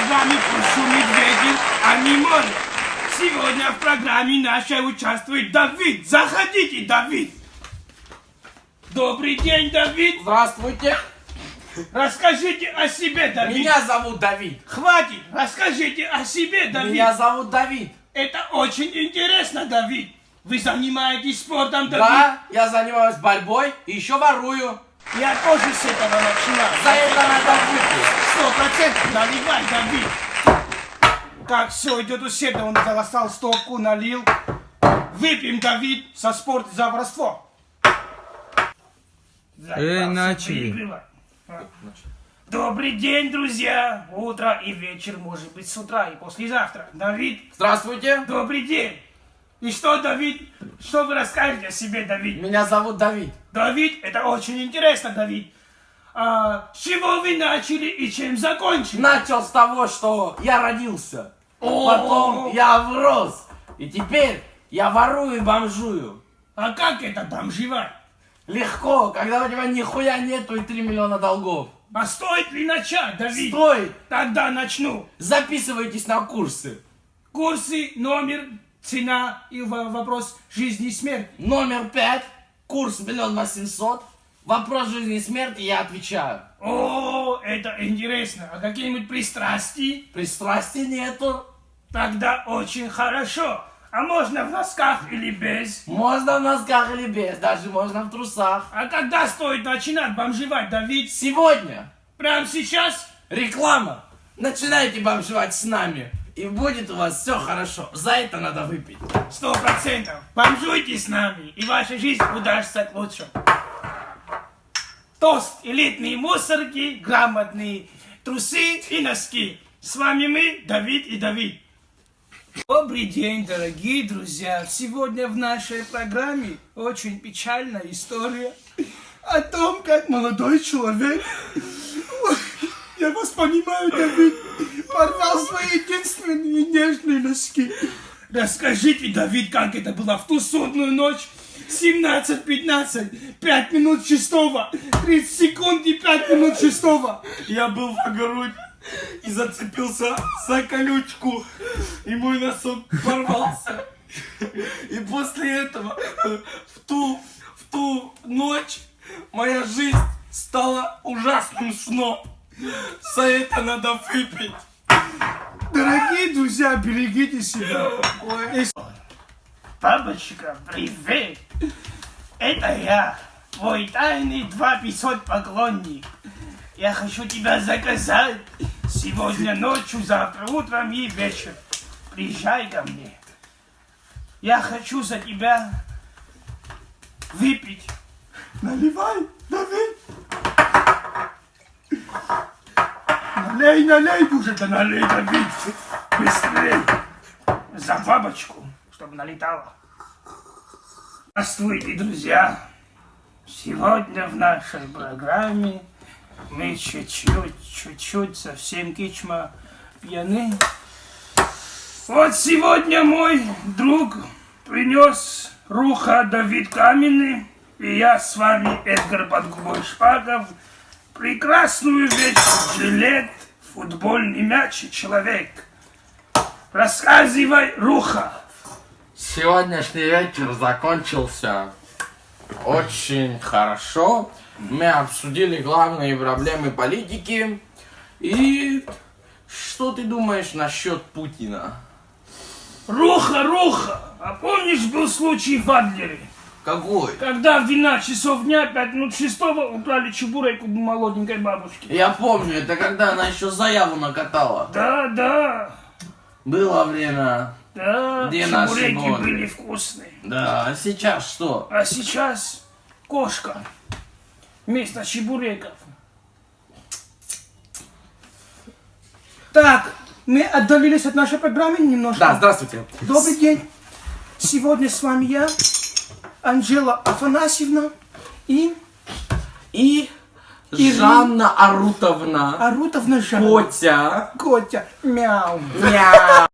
вами пошумит ветер, а не море. Сегодня в программе нашей участвует Давид. Заходите, Давид. Добрый день, Давид. Здравствуйте. Расскажите о себе, Давид. Меня зовут Давид. Хватит, расскажите о себе, Давид. Меня зовут Давид. Это очень интересно, Давид. Вы занимаетесь спортом, Давид? Да, я занимаюсь борьбой и еще ворую. Я тоже с этого начинал. За это надо выпить. 100% наливай, Давид. Как все идет усердно, он заластал стопку, налил. Выпьем, Давид, со спорта за воровство. Начали. Добрый день, друзья. Утро и вечер, может быть, с утра и послезавтра. Давид. Здравствуйте. Добрый день. И что, Давид? Что вы расскажете о себе, Давид? Меня зовут Давид. Давид, это очень интересно, Давид. С чего вы начали и чем закончили? Начал с того, что я родился. Потом я врос. И теперь я ворую и бомжую. А как это бомжевать? Легко, когда у тебя нихуя нету и 3 миллиона долгов. А стоит ли начать, Давид? Стоит. Тогда начну. Записывайтесь на курсы. Курсы, номер, цена и вопрос жизни и смерти. Номер 5. Курс 1 800 000. Вопрос жизни и смерти я отвечаю. О, это интересно. А какие-нибудь пристрастия? Пристрастий нету. Тогда очень хорошо. А можно в носках или без? Можно в носках или без, даже можно в трусах. А когда стоит начинать бомжевать, Давид? Сегодня Прямо сейчас? реклама. Начинайте бомжевать с нами. И будет у вас все хорошо. За это надо выпить. 100%. Бомжуйте с нами, и ваша жизнь удастся к лучшему. Тост, элитные мусорки, грамотные трусы и носки. С вами мы, Давид и Давид. Добрый день, дорогие друзья. Сегодня в нашей программе очень печальная история о том, как молодой человек, я вас понимаю, Давид, порвал свои единственные нежные носки. Расскажите, Давид, как это было в ту судную ночь? 17:15, 5 минут 6, 30 секунд и 5 минут 6. Я был в огороде и зацепился за колючку. И мой носок порвался. И после этого в ту ночь моя жизнь стала ужасным сном. За это надо выпить. Дорогие друзья, берегите себя. Бабочка, привет! Это я, твой тайный 2500 поклонник. Я хочу тебя заказать сегодня ночью, завтра утром и вечером. Приезжай ко мне. Я хочу за тебя выпить. Наливай, Давид. Налей уже, да налей, Давид. Быстрее. За бабочку, чтобы налетала. Здравствуйте, друзья. Сегодня в нашей программе мы чуть-чуть, совсем кичма пьяны. Вот сегодня мой друг принес Руха Давид Каменный, и я с вами, Эдгар под губой Шпагов, прекрасную вещь, жилет, футбольный мяч и человек. Рассказывай, Руха. Сегодняшний вечер закончился очень хорошо. Мы обсудили главные проблемы политики. И что ты думаешь насчет Путина? Руха, а помнишь, был случай в Адлере? Какой? Когда в 12 часов дня, 5 минут 6 украли чебурейку молоденькой бабушки. Я помню, это когда она еще заяву накатала. Да. Было время. Да, Где наши чебуреки годы? были вкусные. Да, а сейчас что? А сейчас кошка вместо чебуреков. Так, мы отдалились от нашей программы немножко. Да, здравствуйте. Добрый день. Сегодня с вами я, Анжела Афанасьевна и Жанна Арутовна. Арутовна Жанна. Котя. Котя. Мяу. Мяу.